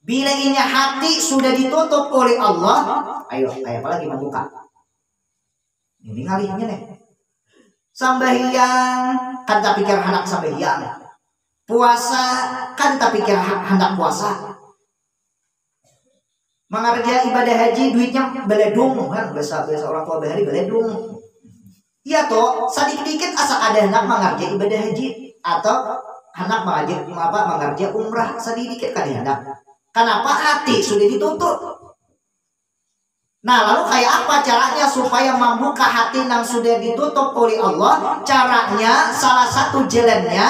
Bila ini hati sudah ditutup oleh Allah, ayo apalagi membuka. Ini ngalihnya nih. Sambahyang kan tak pikir hendak sambahyang. Puasa kan tak pikir hendak puasa. Mengerja ibadah haji duitnya beledung kan, bahasa orang tua bahari beledung. Iya toh, sedikit-dikit asa ada hendak mengerja ibadah haji atau hendak mengerja umrah, sedikit kan hendak. Kenapa hati sudah ditutup? Nah, lalu kayak apa caranya supaya membuka hati yang sudah ditutup oleh Allah? Caranya salah satu jalannya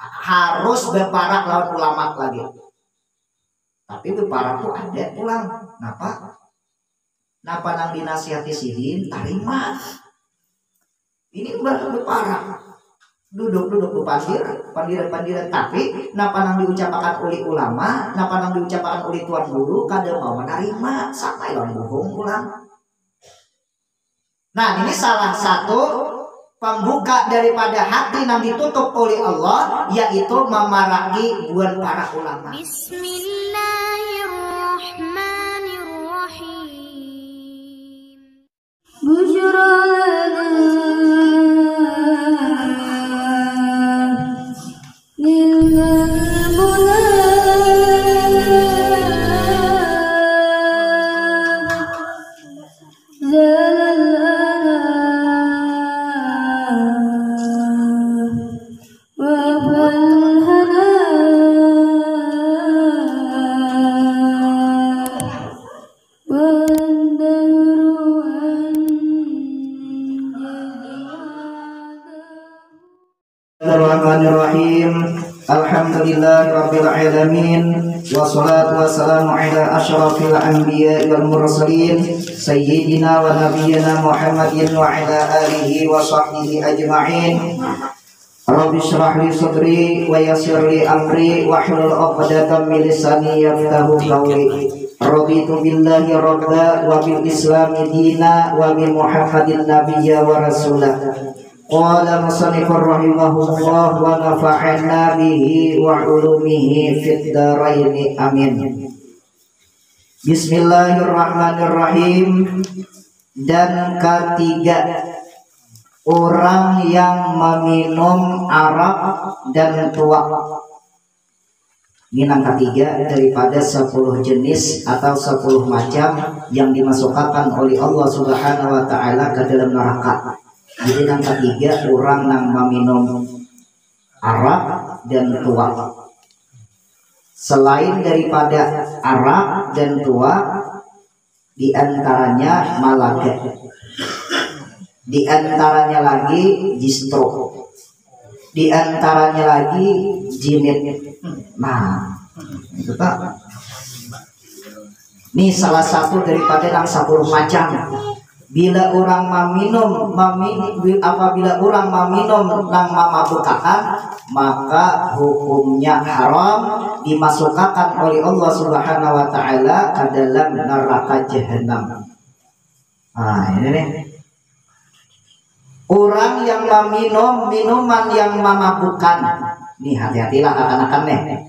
harus berparak lawan ulama lagi. Tapi berparak tuh ada pulang. Kenapa? Napa nang dinasihati sidin tarima. Ini berparak. Duduk pandiran. Tapi napa nang diucapkan oleh ulama, napa nang diucapkan oleh tuan guru, kada mau menerima sampai lawan bohong pulang. Nah, ini salah satu pembuka daripada hati yang ditutup oleh Allah, yaitu memaraki buan para ulama. Bismillahirrahmanirrahim. Bismillahirrahmanirrahim. Alhamdulillahirabbil alamin wassalatu wassalamu ala asyrafil anbiya'i wal mursalin sayyidina wa nabiyyina Muhammadin wa ala alihi wa sahbihi ajma'in. Rabbi shrah li sadri wa yassir li amri wa hlul 'uqdatam min lisani yafqahu qawli. Raditu billahi rabba wa bil islami dina wa bi Muhammadin nabiyya wa rasulah. Qala musannifur rahimahullah wa nafa'ana bihi wa ulumihi fid dharain amin. Bismillahirrahmanirrahim. Dan ketiga, orang yang meminum arak dan tuak. Ini yang ketiga daripada 10 jenis atau 10 macam yang dimasukkan oleh Allah Subhanahu wa taala ke dalam neraka. Jadi yang ketiga, orang yang meminum arak dan tuak. Selain daripada arak dan tuak, diantaranya malaga, diantaranya lagi distro, diantaranya lagi jinit. Nah, itu tak. Ini salah satu daripada yang 10 macam. Bila orang apabila orang meminum nang mamabukaan, maka hukumnya haram, dimasukkan oleh Allah Subhanahu wa taala ke dalam neraka jahanam. Nah, ini nih. Orang yang meminum minuman yang memabukkan. Nih, hati-hatilah akan-akan nih.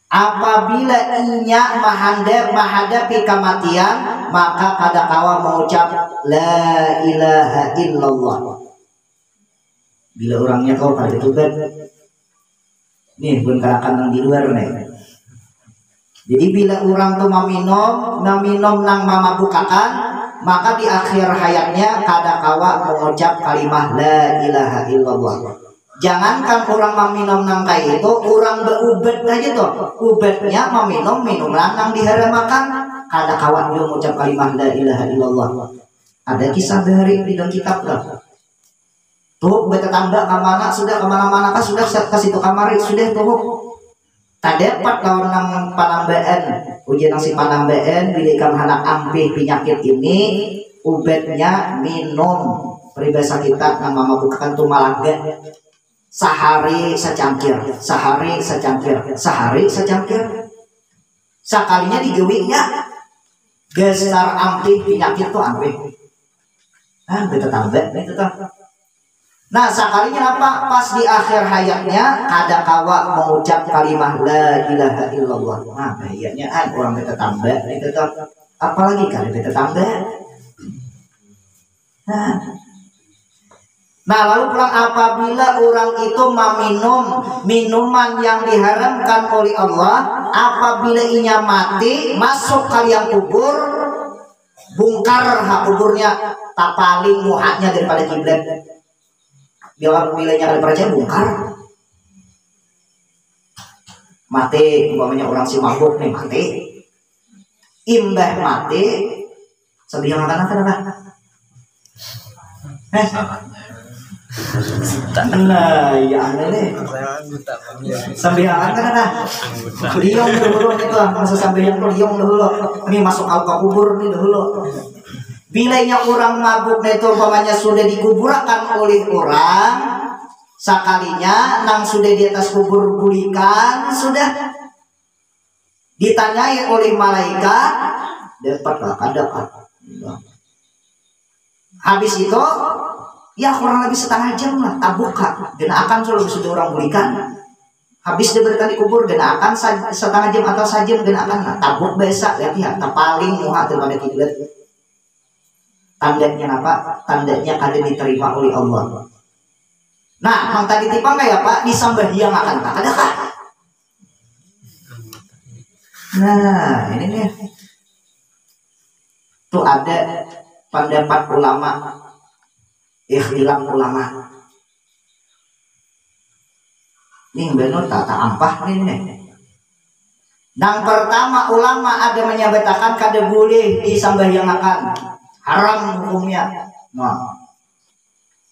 Apabila inya menghadapi kematian, maka kadakawa mengucap la ilaha illallah. Bila orangnya kau pada itu kan, nih pun karakan yang di luar nih. Jadi bila orang tuh meminum nang mamabukakan, maka di akhir hayatnya kadakawa mengucap kalimat la ilaha illallah. Jangankan orang meminum nang kayak itu, orang berubat aja tuh, ubatnya meminum nang diharamakan, kada kawan dia mengucap kalimat la ilaha illallah. Ada kisah dari di dalam kitab lah. Tuh bertetangga kemana sudah kemana-mana kan sudah ke situ kamari sudah tuh. Tak dapat lawan nang panambaan, ujian nang si panambaan bila ikan anak ampih penyakit ini, ubatnya minum. Peribahasa kita nang mamabukakan tuh malaga. Sehari secangkir, sehari secangkir, sehari secangkir. Sekalinya digewinya gestar ampih penyakit tuh ampih. Ah, betul tambah, betul. Nah sekalinya apa? Pas di akhir hayatnya kada kawa mengucap kalimat la ilaha illallah. Nah hayatnya orang kita tambah, itu apalagi kan kita tambah. Nah lalu pulang apabila orang itu meminum minuman yang diharamkan oleh Allah, apabila inya mati masuk kalian kubur, bongkar hak kuburnya, tak paling muhatnya daripada kiblat. Bila bilanya ada percaya bongkar. Mati umpamanya orang si mabuk nih mati, imbah mati sambil yang makan apa? Nah ya aneh sambil yang makan apa? Liong dulu itu masa sambil yang liong dulu. Ini masuk al kubur nih dulu. Bilanya orang mabuk itu umpamanya sudah dikuburkan oleh orang, sekalinya nang sudah di atas kubur bulikan, sudah ditanyai oleh malaikat, dapatlah ada kan. Habis itu ya kurang lebih setengah jam lah tabuka, dan akan sudah orang bulikan. Habis diberikan di kubur, dan akan setengah jam atau sajam, dan akan tabuk besok lihat ya, paling muha daripada kiblat. Tandanya apa? Tandanya kada diterima oleh Allah. Nah, mang tadi tipang kayak Pak disambahyang akan tak ada kah? Nah, ini nih. Tuh ada pendapat ulama, ikhtilaf ulama. Nih benar tak ampah nih. Yang pertama ulama ada menyatakan kada boleh disambahyang akan. Haram hukumnya. Nah,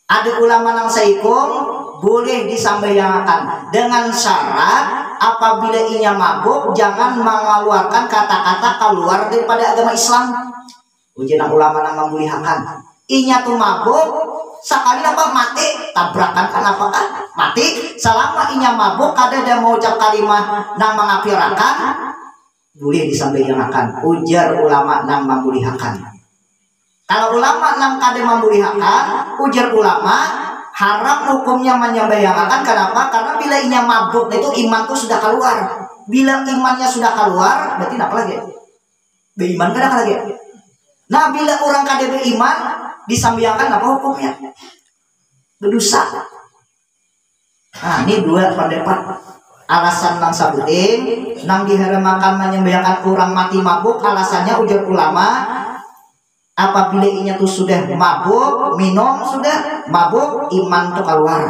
ada ulama yang saikum boleh disambahyangkan dengan syarat apabila inya mabuk jangan mengeluarkan kata-kata keluar daripada agama Islam. Ujian ulama yang membolehkan. Inya tuh mabuk sekali apa mati tabrakan kan apakah mati selama inya mabuk kada ada mau ucap kalimat nang mengapirakan boleh disambahyangkan. Ujar ulama nang membolehkan. Kalau ulama nang kade membolehkan, ujar ulama haram hukumnya menyambahyangkan. Kenapa? Karena bila inya mabuk itu iman itu sudah keluar. Bila imannya sudah keluar, berarti apa lagi? Beriman kada lagi. Nah bila orang kade beriman disambahyangkan apa hukumnya? Berdosa. Nah ini dua pendapat. Alasan nang sabutin, nang diharamkan menyambahyangkan orang mati mabuk. Alasannya ujar ulama. Apabila inya tuh sudah mabuk, minum sudah mabuk, iman tuh keluar.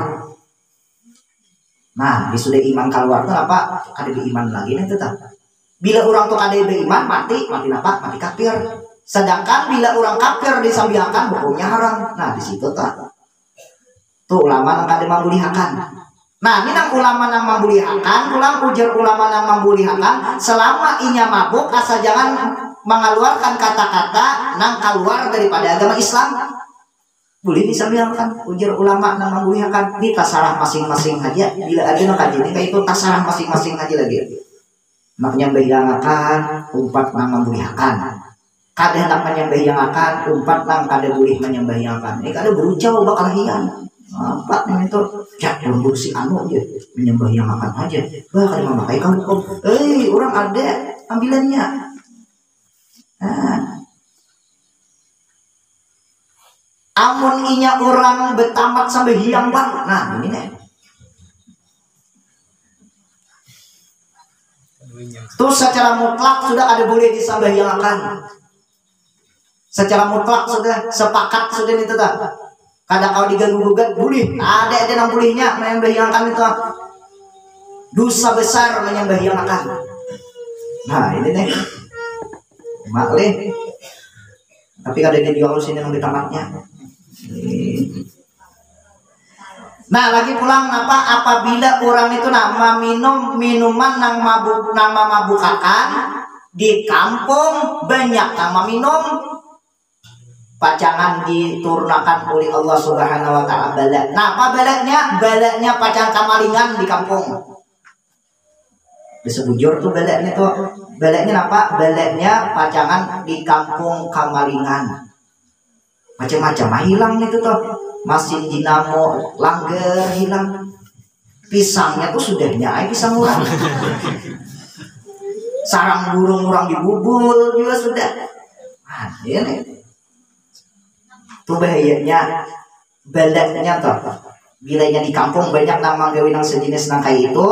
Nah, di sudah iman keluar tuh apa? Kada beriman lagi nih tetap. Bila orang tuh kada beriman mati apa? Mati kafir. Sedangkan bila orang kafir disambiakan hukumnya haram. Nah, di situ tuh ulama yang kada membolehkan. Nah, ini nang ulama yang membolehkan, ulang ujar ulama yang membolehkan selama inya mabuk asal jangan mengeluarkan kata-kata nang keluar daripada agama Islam. Boleh disambiangkan ujar ulama nang membolehkan di tasarah masing-masing aja. Bila ada nang kaji ini kayak itu tasarah masing-masing aja lagi. Maknya bayangkan umpat nang membolehkan. Kada hendak menyambahyangkan umpat nang kada boleh menyambahyangkan. Ini kada berucau bakal hian. Apa nih itu? Ya lembur si anu aja menyambahyangkan aja. Bah kada memakai kamu. Orang ada ambilannya. Amun inya orang betamat sampai hiang bang. Nah ini nih. Terus secara mutlak sudah ada boleh disambahyangkan. Secara mutlak sudah sepakat sudah itu tak. Kadang kalau diganggu-gugat boleh. Ada yang bolehnya menyambahyangkan itu. Dosa besar menyambahyangkan. Nah ini nih. Maklih. Tapi kada dia jual sini yang di tamatnya. Nah lagi pulang apa apabila orang itu nama minum minuman nang mabukakan di kampung banyak nama minum pacangan diturunkan oleh Allah Subhanahu wa taala balak. Nah apa balaknya? Balaknya pacangan kamalingan di kampung. Disebujur tuh balaknya tuh. Balaknya apa? Balaknya pacangan di kampung kamalingan. macam-macam hilang itu toh, mesin dinamo langgar hilang, pisangnya tuh sudah nyai pisang orang, sarang burung orang dibubul juga sudah. Ini tuh bahayanya baladnya toh. Bilanya di kampung banyak nama gawinang sejenis nangkai itu,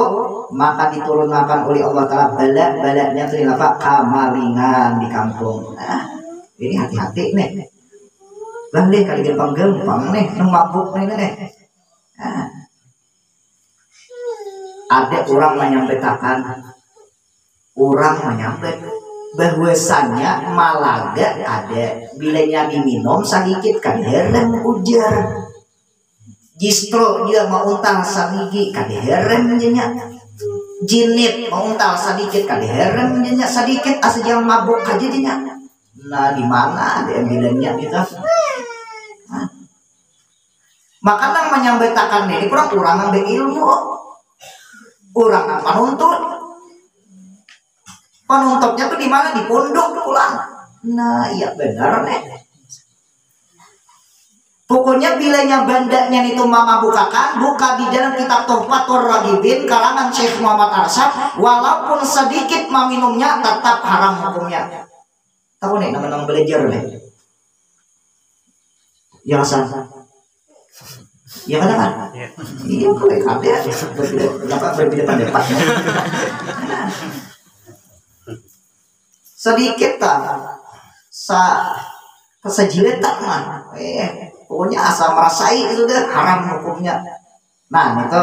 maka diturunkan oleh Allah Ta'ala baladnya itu apa? Kamalingan di kampung. Nah, ini hati-hati nih. Balik kali gampang nih, mabuk nih. Nah, ada orang menyampaikan, bahwasannya malaga ada bilanya diminum sedikit kan herem ujar. Justru dia mau untal sadikit kali herem jenya, jinit mau untal sedikit kali herem jenya sedikit asal jangan mabuk aja jenya. Nah di mana ada bilangnya kita? Maka nang menyampaikan ini kurang ambil ilmu, kurang penuntutnya tuh di mana? Di pondok pulang. Nah iya benar nih. Pokoknya bilanya bandanya itu mama bukakan, buka di dalam kitab Tuhfatur Ragibin karangan Syekh Muhammad Arsyad, walaupun sedikit meminumnya tetap haram hukumnya. Tahu nih nama-nama belajar nih. Ya Hasan. Ya kan? Iya boleh ada. Berbeda pendapat. Sedikit tak kesejiletan mah. Pokoknya asal merasai itu udah haram hukumnya. Nah itu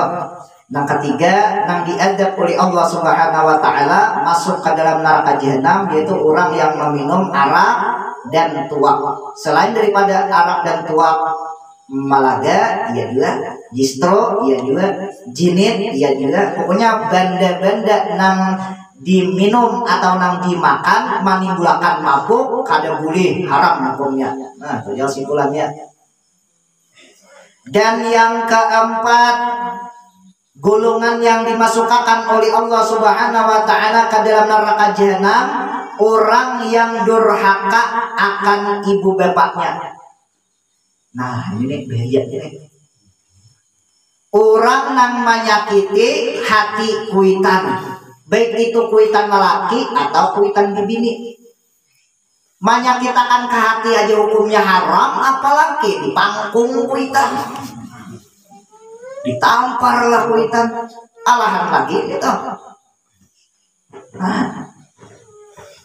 yang ketiga yang diadab oleh Allah Subhanahu Wa Taala masuk ke dalam neraka jahanam, yaitu orang yang meminum arak dan tuak. Selain daripada arak dan tuak, malaga, iya juga distro, iya juga jinit, iya juga pokoknya benda-benda nang diminum atau nang dimakan menimbulkan mabuk kada boleh, haram hukumnya. Nah itu kesimpulannya. Dan yang keempat, golongan yang dimasukkan oleh Allah Subhanahu Wa Taala ke dalam neraka jahanam, orang yang durhaka akan ibu bapaknya. Nah ini bahaya ini. Orang yang menyakiti hati kuitan, baik itu kuitan lelaki atau kuitan bibini. Menyakitakan ke hati aja hukumnya haram, apalagi dipangkung kuitan, ditamparlah kuitan, alahan lagi gitu. Nah,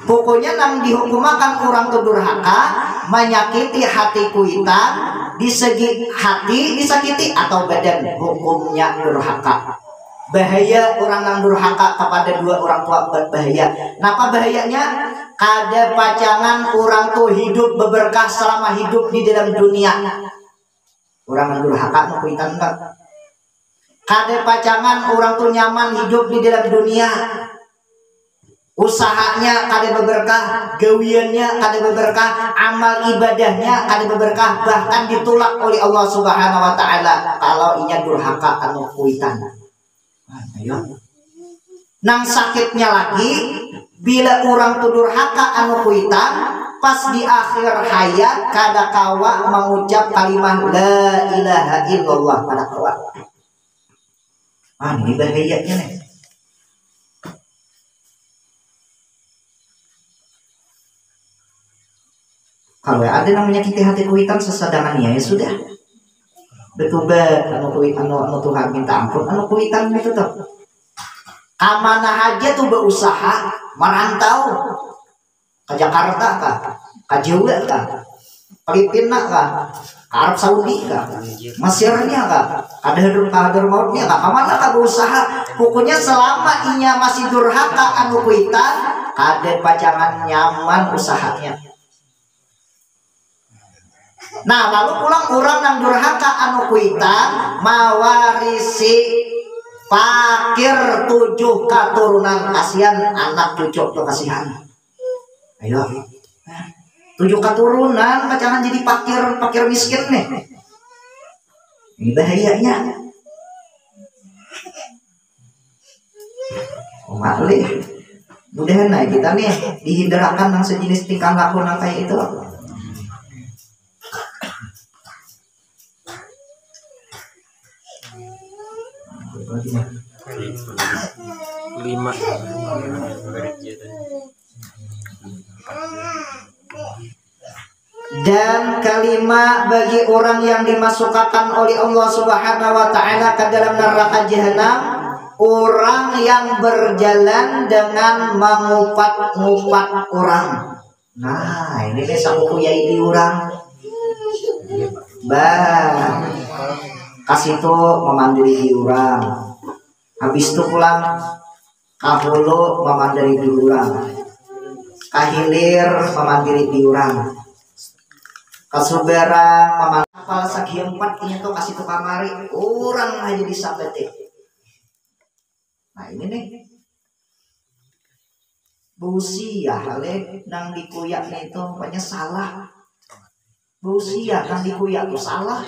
pokoknya yang dihukumakan orang durhaka menyakiti hati kuitan, di segi hati disakiti atau badan, hukumnya durhaka. Bahaya orang yang durhaka kepada dua orang tua, bahaya. Kenapa bahayanya? Kada pacangan orang tuh hidup beberkah selama hidup di dalam dunia. Orang yang durhaka mau kuitan enggak? Kada pacangan orang tuh nyaman hidup di dalam dunia. Usahanya kada beberkah, gawiannya kada beberkah, amal ibadahnya kada beberkah, bahkan ditolak oleh Allah Subhanahu Wa Taala kalau inya durhaka anu kuitan. Ayo. Nang sakitnya lagi, bila orang tu durhaka anu kuitan, pas di akhir hayat kada kawa mengucap kalimat la ilaha illallah, kada kawa. Ini bahayanya nih. Kalau ada yang menyakiti hati kuitan sesadangannya ya sudah. Betubat anu kuitan anu Tuhan minta ampun anu kuitan itu tuh. Amanah aja tuh berusaha merantau ke Jakarta kah, ke Jawa kah, Filipina kah, ke Arab Saudi kah, Mesirnya kah, kader mautnya kah, kemana kah berusaha. Pokoknya selama inya masih durhaka anu kuitan, kader pacangan nyaman usahanya. Nah lalu pulang orang yang durhaka anu kuitan mawarisi fakir 7 keturunan, kasihan anak cucu tuh kasihan. Ayo 7 keturunan jangan jadi fakir miskin nih. Ini bahayanya. Malih mudah-mudahan kita nih dihindarkan yang sejenis tingkah laku kayak itu. lima. Dan kalimat bagi orang yang dimasukkan oleh Allah Subhanahu wa taala ke dalam neraka jahanam, orang yang berjalan dengan mengupat-ngupat orang. Nah, ini besok kuyai di orang. Bah, kasih tuh memandiri di orang. Habis itu pulang kahulu memandiri di orang. Kahilir memandiri di orang. Kasuberang memandiri hafal sakieu 4 nya tuh kasih tuh kamari. Orang aja disabete. Nah, ini nih. Busia hale nang dikuyak itu banyak salah. Busia nang dikuyak tuh salah.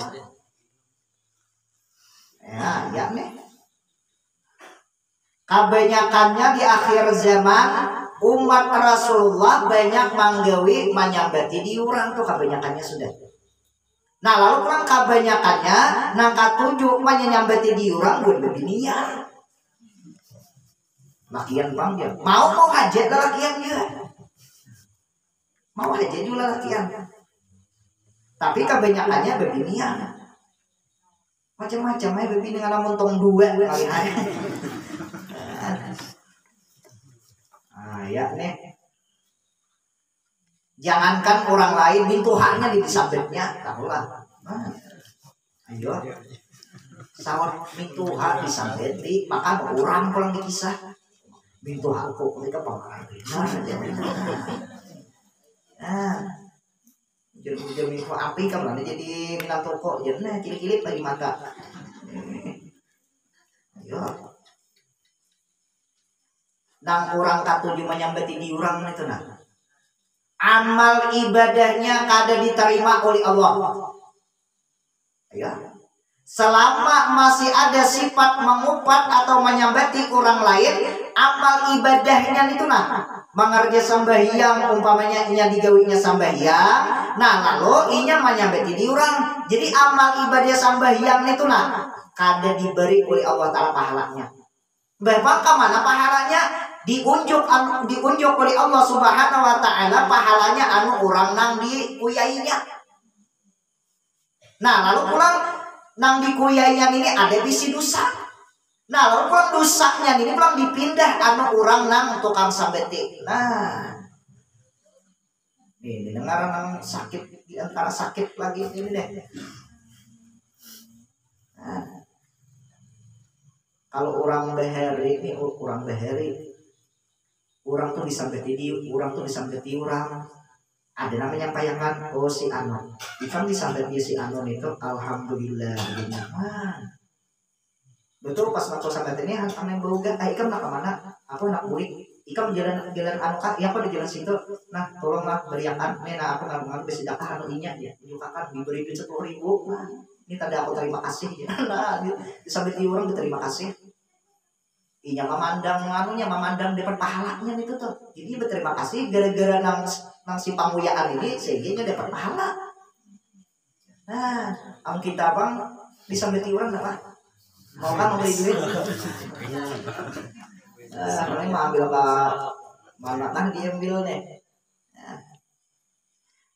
Ya nih. Kebanyakannya di akhir zaman umat Rasulullah banyak manggawi menyambati di urang tuh kebanyakannya sudah. Nah lalu kurang kebanyakannya nang katujuh menyambati di urang buat beginian. Lakian bang dia mau hajat lah lakian dia mau hajat juga lakian tapi kebanyakannya beginian macam-macam ya begini dengan montong dua kali aja. Ya nih jangankan orang lain bintuhannya di disabetnya tahulah ayo sawat bintuhan disabet di makan orang pulang dikisah bintu aku mereka pakai. Nah, jadi bintu api kan mana jadi minat toko jadi nah kilip-kilip lagi mata. Ayo. Dan orang katujuh menyambati di orang itu nah. Amal ibadahnya kada diterima oleh Allah. Ayo. Selama masih ada sifat mengupat atau menyambati orang lain, amal ibadahnya itu nah mengerja sembahyang umpamanya inya digawinya sembahyang, nah lalu inya menyambati di orang. Jadi amal ibadah sembahyang itu nah kada diberi oleh Allah Taala pahalanya. Bahkan kemana pahalanya? Diunjuk oleh Allah Subhanahu wa taala pahalanya anu orang nang dikuyainya. Nah lalu pulang nang dikuyainya ini ada bisi dosa. Nah lalu pulang dosanya ini pulang dipindah anu orang nang tukang sabete. Nah ini dengar nang sakit di antara sakit lagi ini deh. Nah, kalau orang beheri ini orang beheri, orang tuh disabeti di orang tuh disabeti orang. Ada namanya payangan oh si Anon. Ikan disambetnya si Anon itu alhamdulillah. Betul pas waktu sambat ini aneh boga. Ikan nak kemana? Aku nak buik. Ikan jalan anu kak. Ya aku di jalan situ. Nah tolonglah beriakan. Nih nah aku nggak bersedekah anu inya ya. Nyukakan diberi 10.000. Nah ini tanda aku terima kasih. Ya. Nah disambeti orang berterima kasih. Inya memandang anunya memandang dapat pahalanya itu tuh. Jadi berterima kasih gara-gara nang si pamuyaan ini sehingga dapat pahala. Nah, ang kita bang disambeti orang apa? Mau kan mau beli duit? Ini mau ambil ke mana kan diambil nih.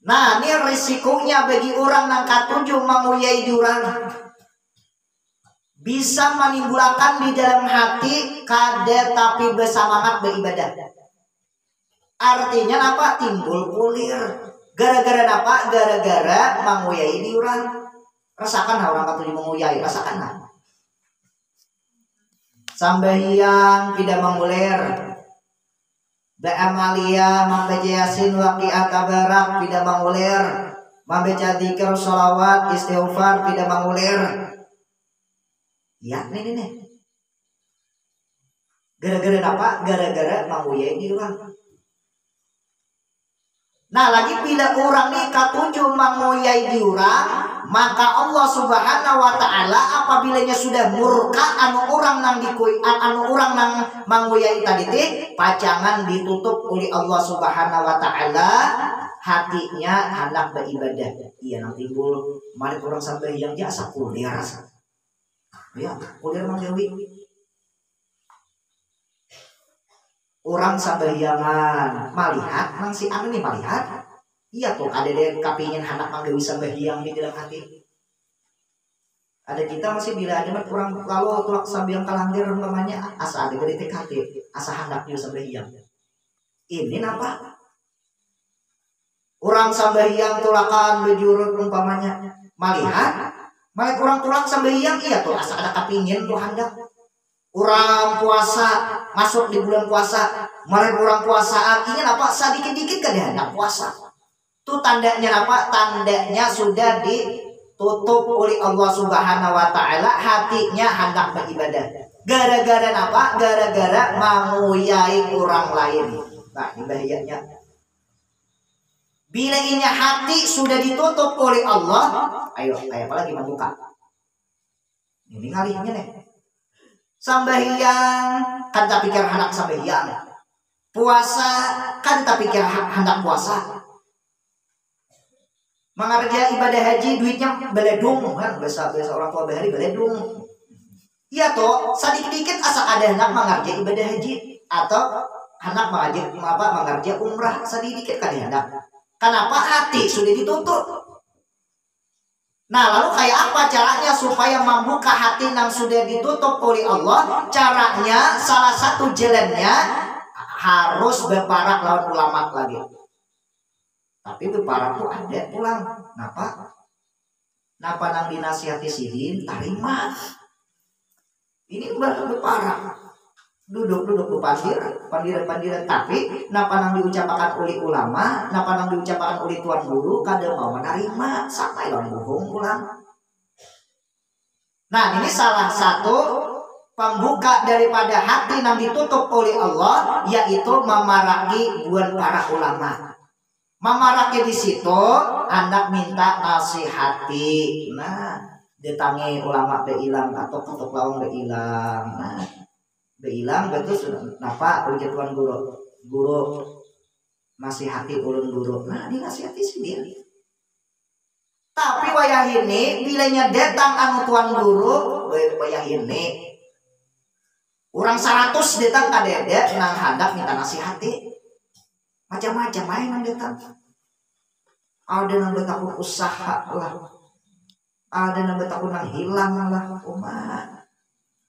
Nah, ini risikonya bagi orang nang katujuh manguyai di orang. Bisa menimbulkan di dalam hati kada tapi bersemangat beribadah. Artinya apa? Timbul kulir. Gara-gara apa? Gara-gara manguyai di orang. Rasakan orang katujuh manguyai, rasakan lah. Sambahyang tidak mengulir. Ba'amalia membaca yasin waqi'at tabarak tidak mengulir. Membaca dzikir sholawat istighfar tidak mengulir. Ya, nih. Gara-gara apa? Gara-gara manguyai di orang. Nah, lagi bila orang nih katujuh manguyai di orang, maka Allah Subhanahu wa taala apabilanya sudah murka anu orang nang anu orang nang manguyai tadi teh pacangan ditutup oleh Allah Subhanahu wa taala hatinya hendak beribadah. Iya nang timbul mari orang sampai yang jasa kuliah rasa. Ya, kuliah manggawi. orang sambahiangan malihat nang si anu nih malihat iya tuh ada deh kapingin anak mangga bisa sambahiang di dalam hati. Ada kita masih bila ada kurang kalau tulak sambiang kalangdir umpamanya asa ada dari TKT asa hendak dia sambahiang. Ini apa? Orang sambahiang tulakan bejurut umpamanya malihat malah kurang tulak sambahiang iya tuh asa ada kapingin tuh hendak. Orang puasa masuk di bulan puasa malah orang puasaan ingin apa sedikit-dikit kan dia hendak puasa. Tuh tandanya apa? Tandanya sudah ditutup oleh Allah Subhanahu wa taala hatinya hendak beribadah. Gara-gara apa? Gara-gara menguyai orang lain. Nah, ini bahayanya. Bila ini hati sudah ditutup oleh Allah, ayo apa lagi membuka. Ini ngalihnya nih. Sambahyang kan tak pikir hendak sambahyang. Puasa kan tak pikir hendak puasa. Mengerja ibadah haji duitnya beledung kan bahasa orang tua bahari beledung. Iya toh sedikit-dikit asa ada hendak mengerja ibadah haji atau hendak mengerja umrah sedikit kan hendak. Kenapa hati sudah ditutup? Nah lalu kayak apa caranya supaya membuka hati yang sudah ditutup oleh Allah? Caranya salah satu jalannya harus berparak lawan ulama lagi. Tapi berparak tuh ada pulang. Kenapa? Napa nang dinasihati sidin tarima. Ini berparak. Duduk pandiran tapi napa nang diucapkan oleh ulama, napa nang diucapkan oleh tuan guru kada mau menerima sampai lawan bohong pulang. Nah, ini salah satu pembuka daripada hati yang ditutup oleh Allah yaitu memaraki buat para ulama. Memaraki di situ anak minta nasihati. Nah, ditangi ulama beilang atau ketuk lawang beilang. Nah, beilang betul napa ujar tuan guru nasihati ulun guru. Nah dinasihati sendiri. Tapi wayah ini bilanya datang anu tuan guru wayah ini orang 100 datang kadede nang hendak minta nasihati macam-macam main nang datang. Ada nang betakun usaha lah, ada nang betakun nang hilang lah umat.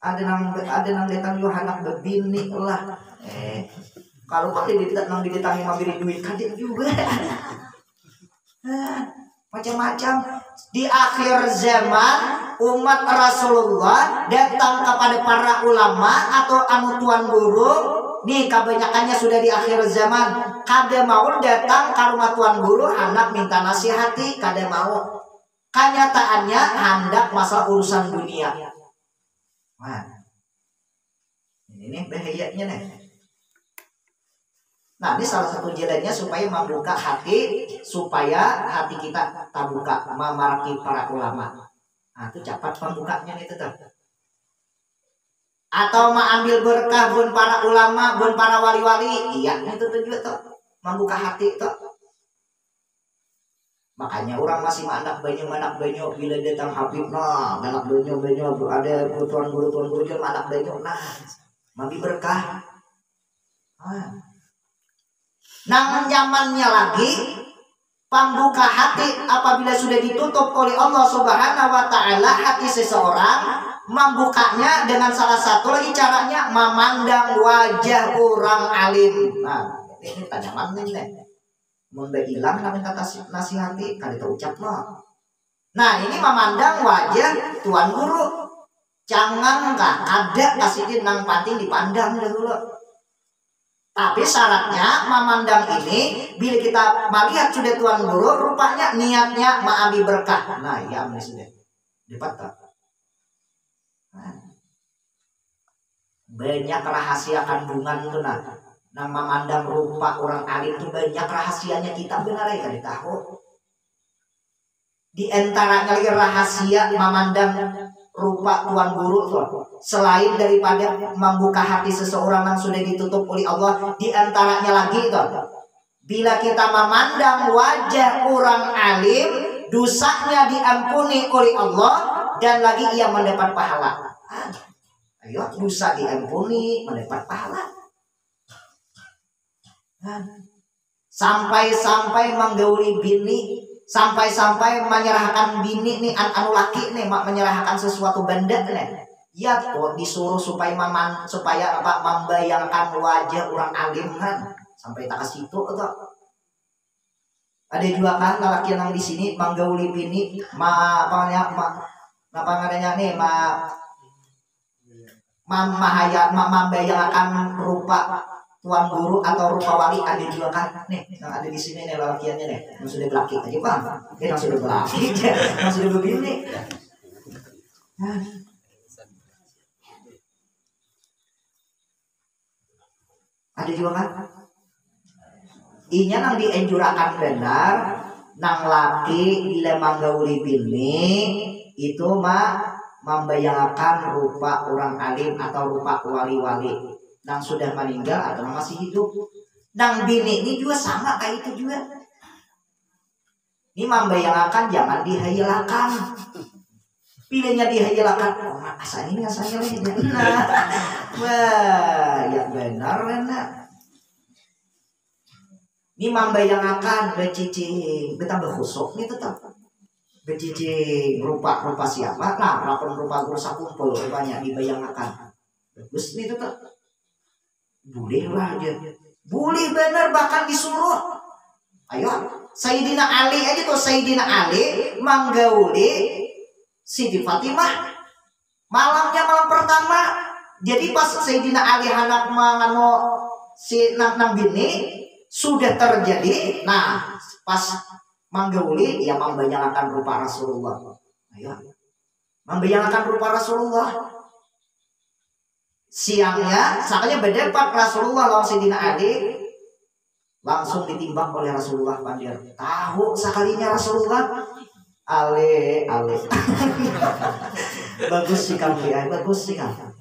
Ada nang datang yo anak bebini lah. Kalau kali nang didatangi mabiri duit kadek juga. Macam-macam. Di akhir zaman umat Rasulullah datang kepada para ulama atau anu tuan guru. Nih kebanyakannya sudah di akhir zaman. Kada mau datang ke rumah tuan guru anak minta nasihati, kada mau. Kenyataannya hendak masa urusan dunia. Nah, ini bahayanya nih. Nah, ini salah satu jalannya supaya membuka hati, supaya hati kita terbuka, memaraki para ulama. Nah, itu cepat pembukanya nih tetap. Atau mengambil berkah bun para ulama, bun para wali-wali. Iya, itu juga tuh membuka hati tuh. Makanya orang masih manak banyak bila datang Habib nah manak banyak ada tuan guru jual manak banyak nah mabi berkah. Nang zamannya lagi pembuka hati apabila sudah ditutup oleh Allah Subhanahu wa taala hati seseorang membukanya dengan salah satu lagi caranya memandang wajah orang alim. Nah, ini tanyaman nih. Mun hilang namun kata nasihati kali terucap no. Nah ini memandang wajah tuan guru. Jangan nggak ada kasih nang pating dipandang dulu. Tapi syaratnya memandang ini bila kita melihat sudah tuan guru rupanya niatnya mengambil berkah. Nah iya sudah dapat tak? Banyak rahasia kandungan tuh nah. Nang memandang rupa orang alim itu banyak rahasianya kita benar ya kan tahu. Di antaranya lagi rahasia memandang rupa tuan guru tuh. Selain daripada membuka hati seseorang yang sudah ditutup oleh Allah, di antaranya lagi itu bila kita memandang wajah orang alim, dosanya diampuni oleh Allah dan lagi ia mendapat pahala. Ayo dosa diampuni mendapat pahala. Sampai-sampai menggauli bini, sampai-sampai menyerahkan bini nih anu laki nih, menyerahkan sesuatu benda nih. Ya kok disuruh supaya membayangkan wajah orang alim kan, sampai tak ke situ atau ada juga kan lelaki yang di sini menggauli bini, membayangkan rupa tuan guru atau rupa wali. Ada juga kan nih yang ada di sini nih lelakiannya nih yang sudah berlaki aja bang, yang sudah berlaki yang sudah begini. Ada juga kan inya nang dienjurakan benar nang laki bila manggauli bini itu membayangkan rupa orang alim atau rupa wali-wali nang sudah meninggal atau masih hidup. Nang bini ini juga sama kayak itu juga. Ini membayangkan jangan dihayalakan. Pilihnya dihayalakan. Oh, asalnya nah. Wah, ya benar benar. Ini membayangkan becicing, betah berkhusuk nih tetap. Becicing rupa siapa? Nah, rupa guru sakumpul banyak dibayangkan. Bagus nih tetap. Boleh lah aja. Boleh benar bahkan disuruh. Ayo, Sayyidina Ali aja tuh, Sayyidina Ali menggauli Siti Fatimah. Malam pertama. Jadi pas Sayyidina Ali anak mangano si nang bini sudah terjadi. Nah, pas menggauli ya membayangkan rupa Rasulullah. Ayo. Membayangkan rupa Rasulullah. Siangnya, sakanya berdebat Rasulullah lawan Sayyidina Ali, langsung ditimbang oleh Rasulullah pandir. Tahu sekalinya Rasulullah, ale. Bagus sih kamu ya, bagus sih kamu.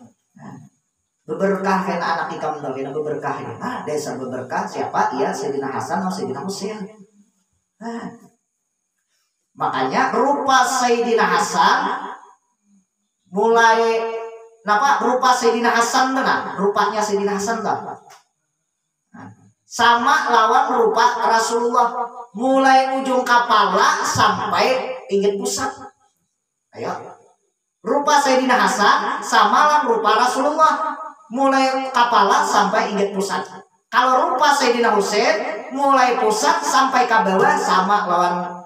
Beberkah kan anak ikam tuh, kena beberkah ini. Nah, desa beberkah siapa? Iya, Sayyidina Hasan atau Sayyidina Husain. Nah, makanya rupa Sayyidina Hasan mulai rupa Sayyidina Hasan benar, rupanya Sayyidina Hasan tuh. Sama lawan rupa Rasulullah, mulai ujung kepala sampai pinggir pusat. Ayo, rupa Sayyidina Hasan sama lawan rupa Rasulullah, mulai kepala sampai pinggir pusat. Kalau rupa Sayyidina Husain mulai pusat sampai ke bawah sama lawan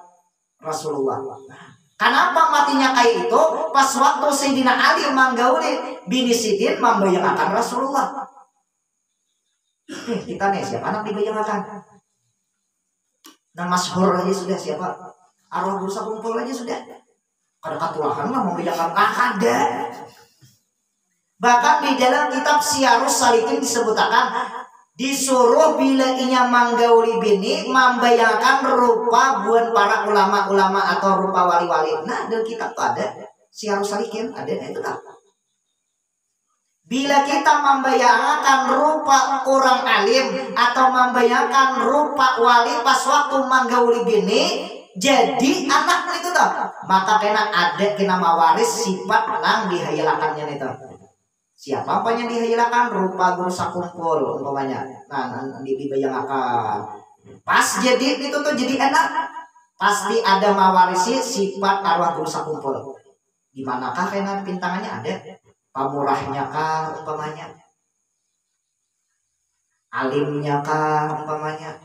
Rasulullah. Kenapa matinya kayak itu? Pas waktu Sayyidina Ali manggauli bini Sidin membayangkan Rasulullah. Kita nih siapa anak dibayangkan? Nah masyhur aja sudah siapa? Arwah bursa kumpul aja sudah. Ada katulahan lah membayangkan ada. Bahkan di dalam kitab Syiarus Salikin disebutkan disuruh bila inya manggauli bini membayangkan rupa buan para ulama-ulama atau rupa wali-wali. Nah, dalam kitab itu ada Syiarus Salikin ada itu tak. Bila kita membayangkan rupa orang alim atau membayangkan rupa wali pas waktu manggauli bini jadi anak itu tak, maka kena mawaris sifat nang dihayalakannya itu. Siapa yang dihayalakan rupa guru sakumpul umpamanya. Nah, dibayangkan. Pas jadi itu tuh jadi enak. Pasti ada mawarisi sifat arwah guru sakumpul. Di manakah kena pintangannya ada? Pamurahnya kah umpamanya? Alimnya kah umpamanya?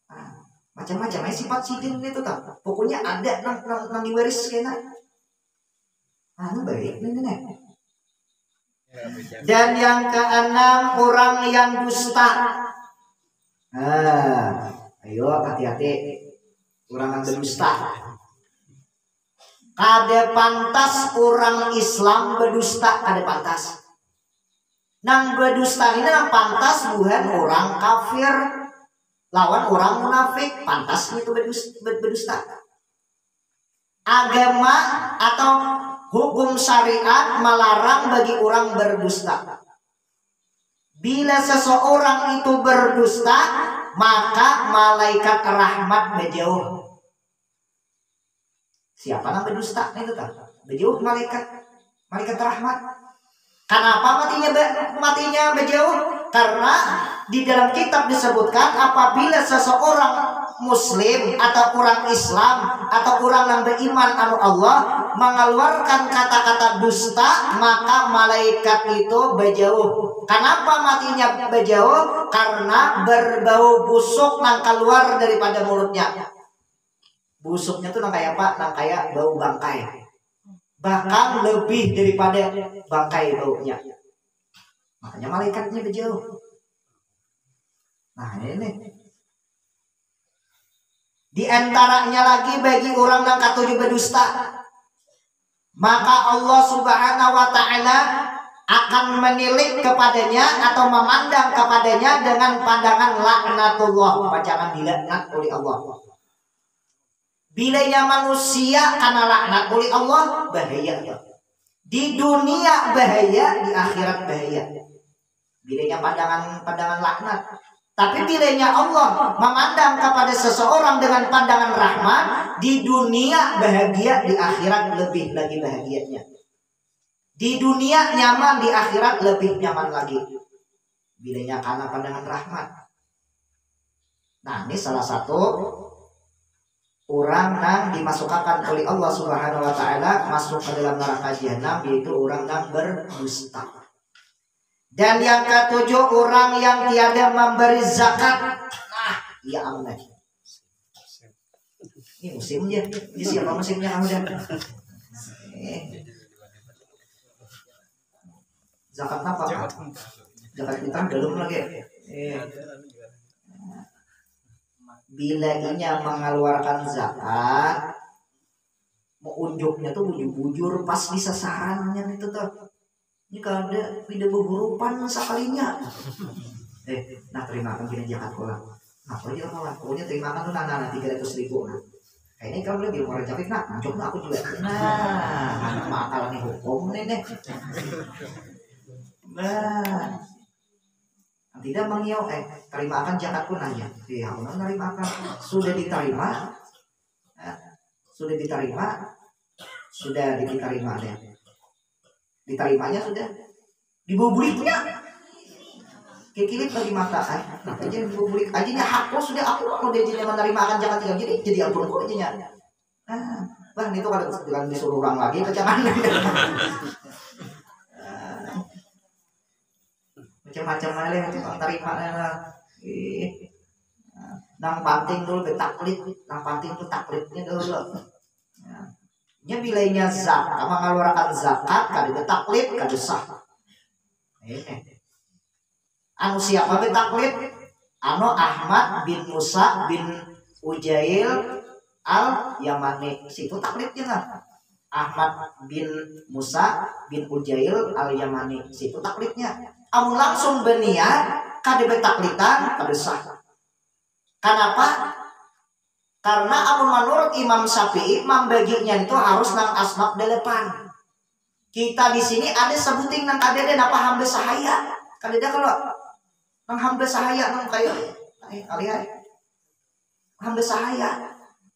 Nah, macam-macam sifat sidin itu tak. Pokoknya ada nang diwaris kena. Nah, baik nih. Dan yang keenam orang yang dusta. Ayo hati-hati orang yang berdusta. Kade pantas orang Islam berdusta, kade pantas. Nang berdusta ini nang pantas bukan orang kafir lawan orang munafik, pantas itu berdusta. Agama atau hukum syariat melarang bagi orang berdusta. Bila seseorang itu berdusta, maka malaikat rahmat berjauh. Siapa yang berdusta? Itu kan berjauh malaikat rahmat. Kenapa matinya berjauh? Karena di dalam kitab disebutkan apabila seseorang muslim atau orang Islam atau orang yang beriman anu Allah mengeluarkan kata-kata dusta, maka malaikat itu berjauh. Kenapa matinya berjauh? Karena berbau busuk yang keluar daripada mulutnya. Busuknya tuh nang kayak apa? Nang kayak bau bangkai. Bahkan lebih daripada bangkai baunya. Makanya malaikatnya berjauh. Nah ini. Di antaranya lagi bagi orang yang katujuh berdusta, maka Allah Subhanahu wa Ta'ala akan menilik kepadanya atau memandang kepadanya dengan pandangan laknatullah, pandangan dilaknat oleh Allah. Bilanya manusia karena laknat oleh Allah, bahaya. Di dunia bahaya, di akhirat bahaya. Bilanya pandangan laknat. Tapi bilanya Allah memandang kepada seseorang dengan pandangan rahmat, di dunia bahagia, di akhirat lebih lagi bahagianya. Di dunia nyaman, di akhirat lebih nyaman lagi. Bilanya karena pandangan rahmat. Nah, ini salah satu orang yang dimasukkan oleh Allah Subhanahu wa Ta'ala masuk ke dalam neraka jahanam, yaitu orang yang berdusta. Dan yang ketujuh, orang yang tiada memberi zakat. Nah, ya ampun. Ini musimnya. Ini siapa musimnya udah? Zakat apa? Zakat fitrah belum lagi. Bila ini mengeluarkan zakat, mau unjuknya tuh bujur-bujur pas di sasarannya itu tuh. Ini kalau ada tidak berhurupan sekalinya. Nah terimakan gini zakat pulang. Nah kalau dia pulang, pokoknya terimakan tuh nana 300.000. Nah kayak ini kalau lebih mau capek, nah coba aku juga. Nah anak makal nih hukum nih. Nah tidak mengiau, terimakan zakatku nanya. Ya Allah terimakan, sudah diterima, sudah diterima deh. Diterimanya sudah, dibubulitnya kekilip bagi mata nah aja dibubulit aja hapus sudah, aku mau dia jadi menerima akan jangan tinggal jadi ampun aja nya. Bang itu kalau disuruh orang lagi kejangan macam-macam aja nanti orang terima nang panting dulu betaklit, nang panting tuh taklitnya dulu. Nya bilainya zakat, mengeluarkan zakat kada betaklit kada sah. Anu siapa betaklit? Anu Ahmad bin Musa bin Ujail al-Yamani. Situ taklitnya lah. Ahmad bin Musa bin Ujail al-Yamani. Situ taklitnya. Anu langsung berniat kada betaklitan kada sah. Kenapa? Karena menurut Imam Syafi'i membaginya itu harus nang asbab delapan. Kita di sini ada sebuting nang kadede apa hamba sahaya. Kadede kalau nang hamba sahaya nang kayak kalian hamba sahaya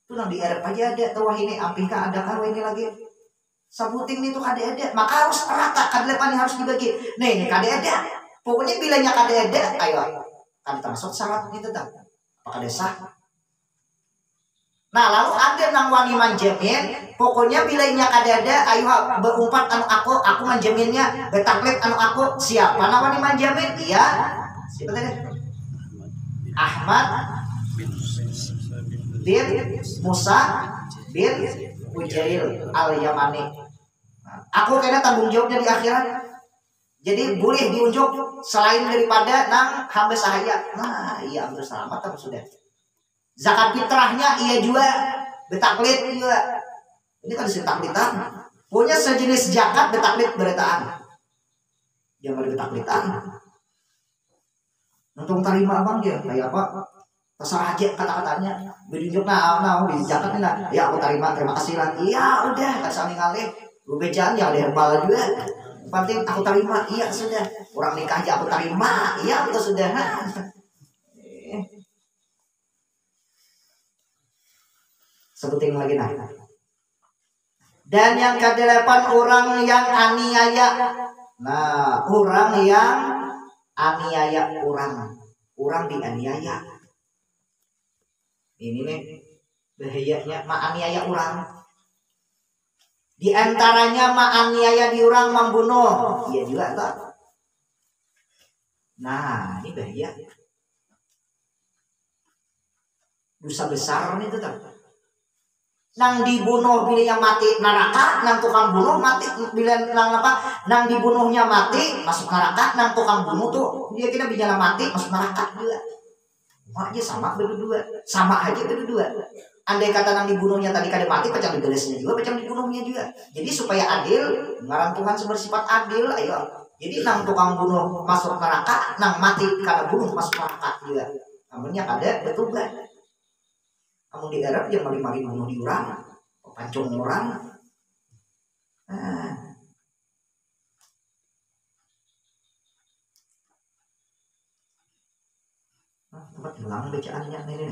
itu nang di Arab aja ada tuh ini ampika ada karo ini lagi. Sebuting itu kadede maka harus rata kadelapan harus dibagi. Nih kadede. Pokoknya bilanya kadede ayo kan termasuk syarat itu tak. Apa kadesah? Nah lalu ada nang wani manjamin, pokoknya bilainya kadada, ayo berumpat anu aku manjaminnya, betaklit anu aku siapa nang wani manjamin? Iya, siapa tadi? Ahmad bin Musa bin Ujail al-Yamani. Aku kena tanggung jawabnya di akhirat. Jadi boleh diunjuk selain daripada nang hamba sahaya. Nah iya hampir selamat tapi sudah. Zakat fitrahnya iya juga betaklit juga. Ini kan disebut taklitan. Punya sejenis zakat betaklit beretaan. Jangan betaklitan. Untung terima abang dia kayak apa? Terserah aja kata-katanya. Bidunjuk nah di zakat ini nah. Ya aku terima kasih lah. Iya udah kan saling ngalih. Lu bejaan yang herbal juga. Penting aku terima. Iya sudah. Orang nikah aja aku terima. Iya itu sudah. Sebutin lagi nah. Dan yang ke-8 orang yang aniaya. Nah, orang yang aniaya orang dianiaya. Ini nih bahayanya aniaya orang. Di antaranya aniaya di orang membunuh. Iya juga tak. Nah, ini bahaya. Dosa besar nih tuh tak. Nang dibunuh bilanya mati neraka, nang tukang bunuh mati bila nang apa? Nang dibunuhnya mati masuk neraka, nang tukang bunuh tuh dia kira bicara mati masuk neraka juga. Aja sama berdua, sama aja berdua. Andai kata nang dibunuhnya tadi kada mati, pecah digelesnya juga, pecah dibunuhnya juga. Jadi supaya adil, ngarang Tuhan bersifat adil, ayo. Jadi nang tukang bunuh masuk neraka, nang mati karena bunuh masuk neraka juga. Namanya kada betul kan? Kamu di Arab yang mari-mari bunuh di orang, pancung orang. Tempat hilang bacaannya ini.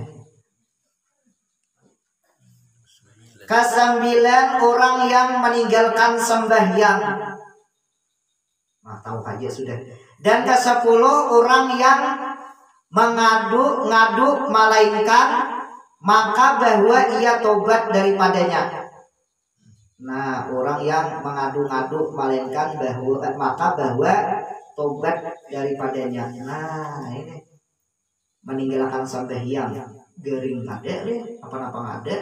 Kesembilan orang yang meninggalkan sembahyang. Nah, tahu aja sudah. Dan ke-10 orang yang mengadu melainkan maka bahwa ia tobat daripadanya. Nah, orang yang mengadu-ngadu melainkan bahwa tobat daripadanya. Nah, ini meninggalkan sembahyang gering kada deh, apa-apa ngada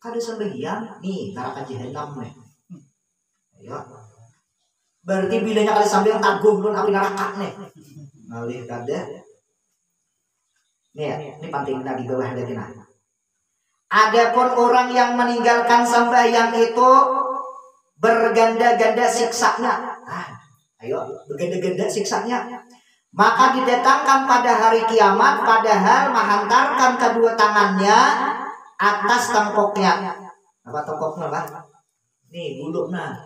kada sembahyang nih neraka jahanam nih. Ayo. Berarti bilanya kali sembahyang tanggung nun api neraka nih. Ngalih kada. Nih, ini penting di bawah lagi nah. Adapun orang yang meninggalkan sembahyang itu berganda-ganda siksanya. Ayo, berganda-ganda siksanya. Maka didatangkan pada hari kiamat padahal menghantarkan kedua tangannya atas tengkoknya. Apa tengkoknya lah? Nih bulu nah.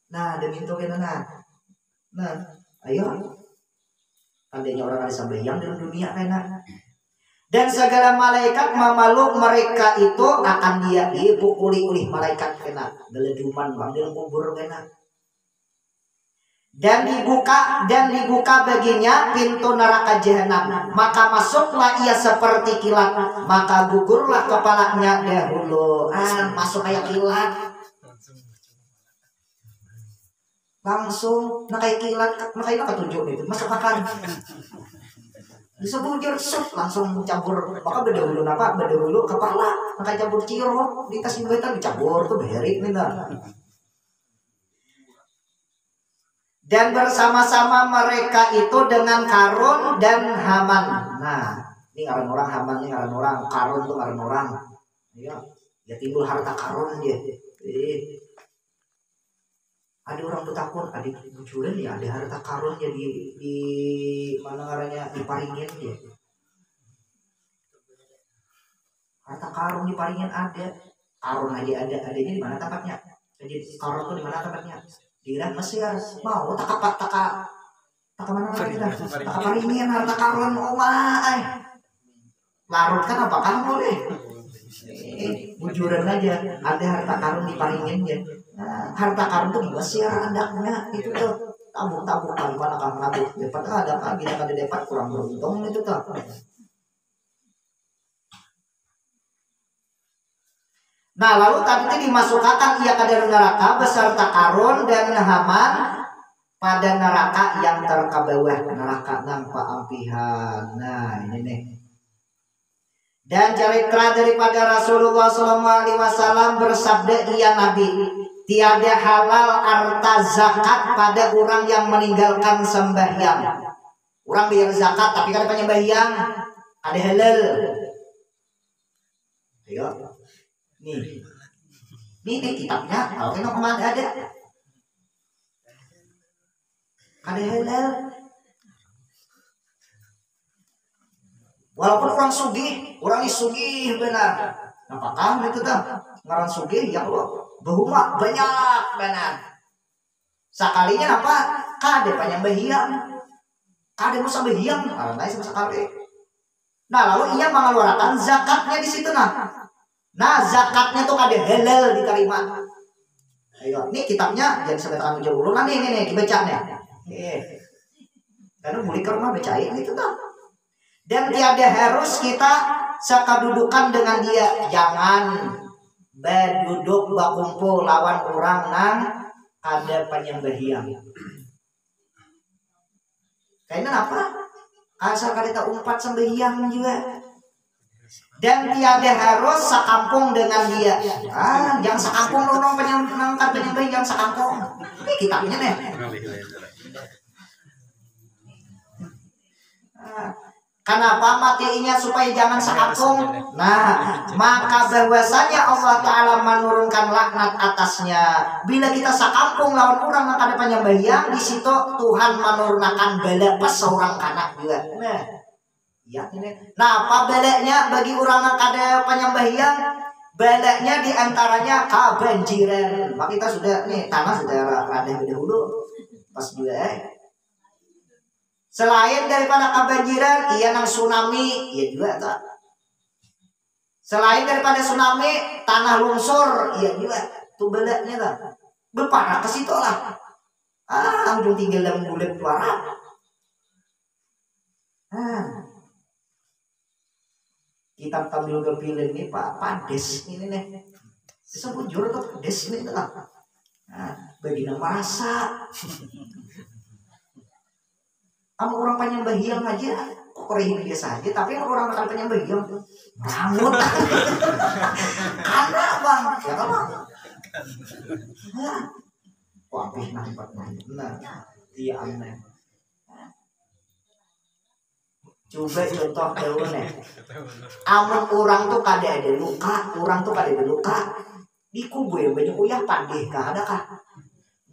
Nah demi itu kena nah. Ayo. Tandanya orang ada sembahyang dalam dunia kena. Dan segala malaikat memeluk mereka itu akan dia dipukuli oleh malaikat kena. Geleduman bang dalam kubur kena. Dan dibuka baginya pintu neraka jahanam, maka masuklah ia seperti kilat, maka gugurlah kepalanya dahulu. Masuk kayak kilat langsung, kayak kilat ketunjuk itu masuk makan bisa bujur langsung campur, maka berdahulu kepala, maka campur ciro dikasih duitan dicampur tuh berik nih dah. Dan bersama-sama mereka itu dengan Karun dan Haman. Nah, ini ngaran orang, Haman ini ngaran orang, Karun tuh ngaran orang. Ya timbul harta Karun dia. Ada orang bertakun, ada bujuran ya, ada harta Karun ya di mana ngarannya diparingin dia. Harta Karun diparingin ada. Karun aja adanya di mana tempatnya? Jadi Karun tuh di mana tempatnya? Di Iran Mesir mau taka mana lagi dah taka paringin harta Karun larut kan apa kamu deh bujuran aja ada harta Karun diparingin ya. Harta Karun tuh di Mesir andaknya itu tuh tabung kali mana kamu nabung dapat ada kan bila kada dapat kurang beruntung itu tuh. Nah lalu tadi dimasukkan ia ke dalam neraka beserta Karun dan Haman pada neraka yang terkabawah neraka nampak ampihan. Nah ini nih. Dan cerita daripada Rasulullah SAW bersabda ia Nabi, tiada halal harta zakat pada orang yang meninggalkan sembahyang. Orang bayar zakat tapi kan penyembahyang ada halal. Ayo. Nih kitabnya kalau kita kemana ada halal walaupun orang sugih benar apakah itu dah ngaran sugih ya Allah bahuma banyak benar sekalinya apa kade penyembahyang kade musambahyang karena itu sekali. Nah lalu ia mengeluarkan zakatnya di situ Nah zakatnya tuh kada halal diterima. Ayo, ini kitabnya jangan sampai tangan jauh dulu nih dibaca nih. Karena mulik karena percaya gitu kan. Dan tiada harus kita sakadudukan dengan dia. Jangan berduduk bakumpul lawan orang nang ada penyembahian. Karena apa? Asal kita umpat sembahyang juga. Dan tiada harus sakampung dengan dia. Yang sakampung orang penyembah yang sakampung. Ini kitabnya nih. Kenapa matinya supaya jangan sakampung? Nah, maka bahwasanya Allah Ta'ala menurunkan laknat atasnya. Bila kita sakampung lawan orang yang ada penyembahyang, di situ Tuhan menurunkan bala pas seorang kanak juga. Nah, ya ini. Nah, apa balanya bagi orang yang ada penyembahyang? Balanya diantaranya kebanjiran. Maka kita sudah nih tanah sudah rada dahulu pas juga. Selain daripada kebanjiran, iya nang tsunami, iya juga tak. Selain daripada tsunami, tanah longsor, iya juga. Tuh bedanya tak. Berparah ke situ lah. Ujung tinggal dalam bulan parah. Kita tampil kepilih ini Pak Pades ini nih. Disebut jurut Pades ini tak. Bagi nama rasa. Sama orang penyembahiyang aja kok korehin biasa aja, tapi orang makan penyembahiyang rangut. Karena bang, ya kan bang? Wah, nampak benar. Iya aneh. Coba contoh dulu nih. Amun orang tuh kada ada luka, di kubu ya banyak uyah pandeh kah ada kah?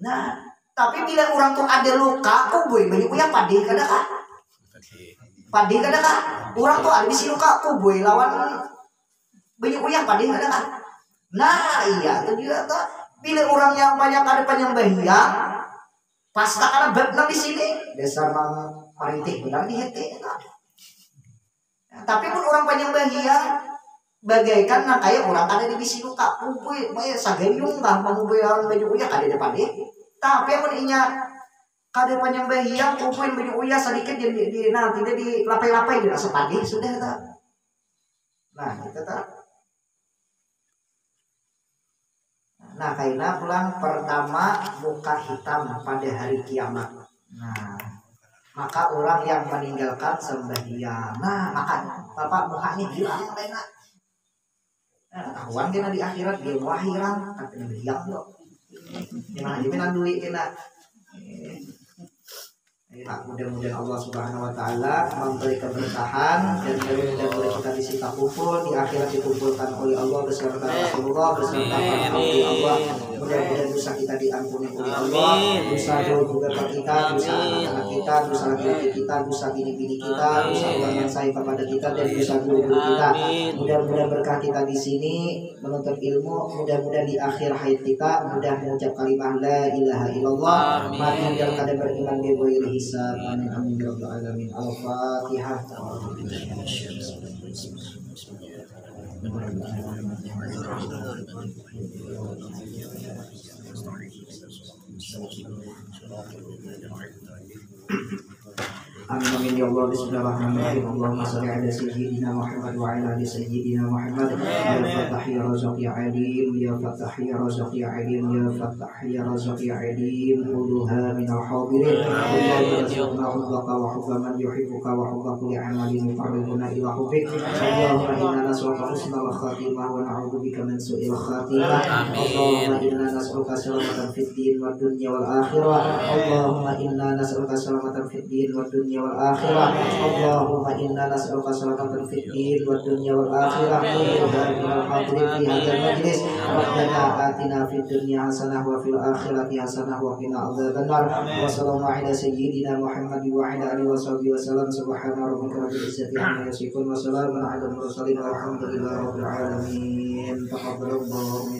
Nah. Tapi bila orang tuh ada luka, kubuy banyak uyah padih kada kah? Padih kada kah? Orang tuh ada bisi luka, kubuy lawan banyak uyah padih kada kah? Nah iya itu juga tuh. Bila orang yang banyak ada penyembahiyang, pasta karena benar di sini dasar mang merintih benar di hati. Tapi pun orang penyembahiyang bagaikan nah kayak orang kada di bisi luka, kubuy, maya sagayung kah mengubuyan banyak uyah kada ada padih. Tapi yang menihnya kada penyembahiyang kumpulin banyak uyah sedikit jadi nanti dia di lapai-lapai di rasa padi sudah tak. Nah kita tak. Nah kaina pulang pertama muka hitam pada hari kiamat. Nah maka orang yang meninggalkan sembahyang. Nah maka bapak mukanya hilang kaina. Nah tahuan kena di akhirat dia mau hilang tapi hilang loh. Gimana jadi duit kena. Mudah-mudahan Allah Subhanahu Wa Taala memberi keberkahan dan mudah-mudahan kita disita kumpul di akhirat dikumpulkan oleh Allah beserta Rasulullah beserta para wali Allah. Mudah-mudahan dosa kita diampuni oleh Allah, dosa juga kita, dosa anak-anak kita, dosa laki-laki kita, dosa bini-bini kita, dosa orang yang sayang kepada kita dan dosa guru kita. Mudah-mudahan berkah kita di sini menuntut ilmu, mudah-mudahan di akhir hayat kita mudah mengucap kalimat la ilaha illallah, mati dalam keadaan beriman bighairi hisab. Amin amin ya rabbal alamin. Al-Fatihah. Amin amin ya Allah. Bismillahirrahmanirrahim. Allahumma shalli ala sayyidina Muhammad wa ala ali sayyidina Muhammad. Ya Fattah ya Razaq ya Alim, ya Fattah ya Razaq ya Alim, ya Fattah ya Razaq ya Alim. Quluha min al-hadirin. Allahumma razuqna hubbaka wa hubba man yuhibbuka wa hubba kulli amalin yuqarribuna ila hubbik. Allahumma inna nas'aluka husnal khatimah wa na'udzubika min su'il khatimah. Allahumma inna nas'aluka salamatan fid din wad dunya wal akhirah. Allahumma inna nas'aluka salamatan fid din wad dunya wal akhirah. Allahumma inna nas'aluka salamatan fid din wad dunya wal akhirah. Kulluha hadirin fi hadzal majlis. Rabbana atina fid dunya hasanah wa fil akhirati hasanah wa qina adzabannar. Wa sallallahu ala sayyidina Muhammad wa ala alihi wa sahbihi wa sallam. Subhana rabbika rabbil izzati amma yasifun wa salamun ala al mursalin walhamdulillahi rabbil alamin. Taqabbalallahu